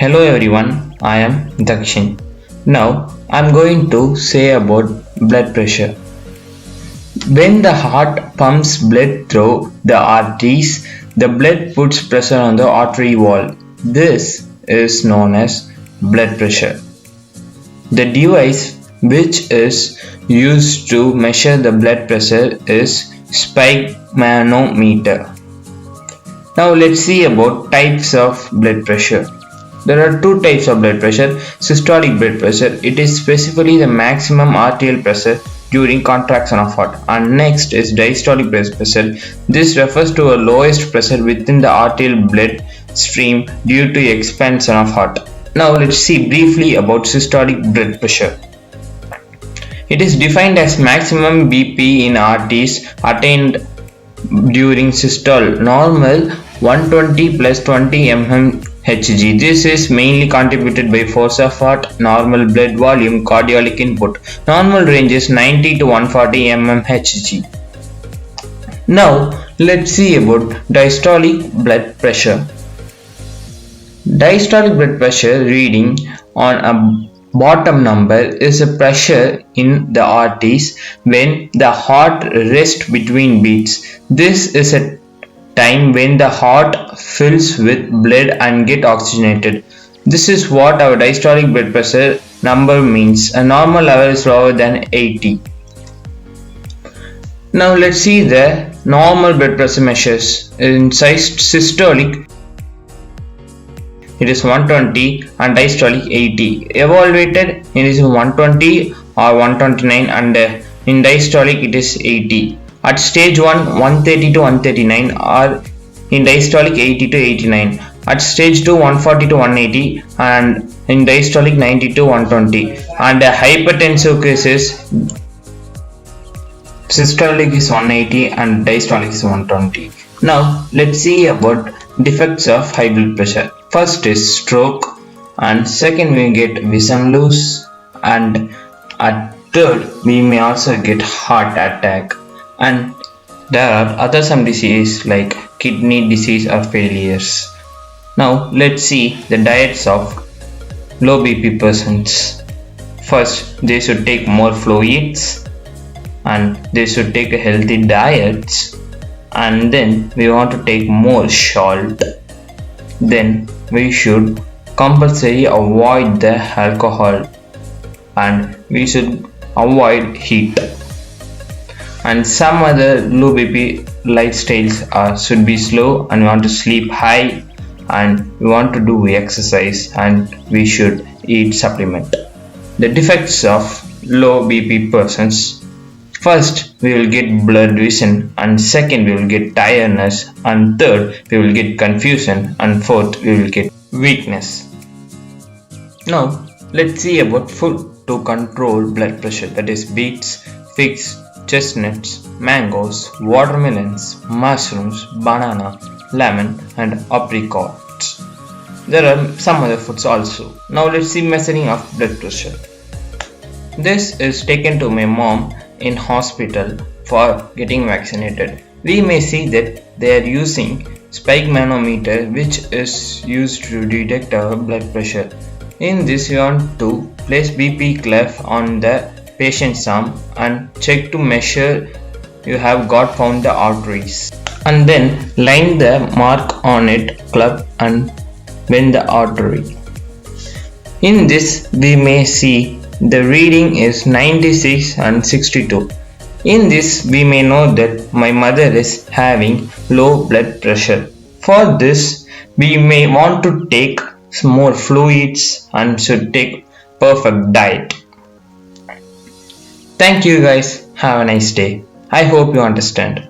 Hello everyone, I am Dakshin. Now I am going to say about blood pressure. When the heart pumps blood through the arteries, the blood puts pressure on the artery wall. This is known as blood pressure. The device which is used to measure the blood pressure is sphygmomanometer. Now let's see about types of blood pressure. There are two types of blood pressure. Systolic blood pressure, it is specifically the maximum arterial pressure during contraction of heart. And next is diastolic blood pressure. This refers to a lowest pressure within the arterial blood stream due to expansion of heart. Now let's see briefly about systolic blood pressure. It is defined as maximum BP in arteries attained during systole. Normal 120 plus 20 mmHg. This is mainly contributed by force of heart, normal blood volume, cardiac input. Normal range is 90 to 140 mmHg. Now let's see about diastolic blood pressure. Diastolic blood pressure reading on a bottom number is a pressure in the arteries when the heart rests between beats. This is a time when the heart fills with blood and get oxygenated. This is what our diastolic blood pressure number means. A normal level is lower than 80. Now let's see the normal blood pressure measures. In systolic, it is 120 and diastolic 80. Evaluated, it is 120 or 129 and in diastolic it is 80. At stage 1, 130 to 139 or in diastolic 80 to 89. At stage 2, 140 to 180 and in diastolic 90 to 120. And hypertensive cases, systolic is 180 and diastolic is 120. Now let's see about defects of high blood pressure. First is stroke, and second we get vision loss, and at third we may also get heart attack. And there are other some diseases like kidney disease or failures. Now let's see the diets of low BP persons. First, they should take more fluids and they should take healthy diets, and then we want to take more salt. Then we should compulsory avoid the alcohol and we should avoid heat. And some other low BP lifestyles should be slow, and we want to sleep high, and we want to do exercise, and we should eat supplement. The defects of low BP persons: first we will get blurred vision, and second we will get tiredness, and third we will get confusion, and fourth we will get weakness. Now let's see about food to control blood pressure, that is beets, figs, chestnuts, mangoes, watermelons, mushrooms, banana, lemon and apricots. There are some other foods also. Now let's see measuring of blood pressure. This is taken to my mom in hospital for getting vaccinated. We may see that they are using sphygmomanometer, which is used to detect our blood pressure. In this we want to place BP clef on the patient's arm and check to measure you have got found the arteries, and then line the mark on it club and bend the artery. In this we may see the reading is 96 and 62. In this we may know that my mother is having low blood pressure. For this we may want to take some more fluids and should take perfect diet. Thank you guys. Have a nice day. I hope you understand.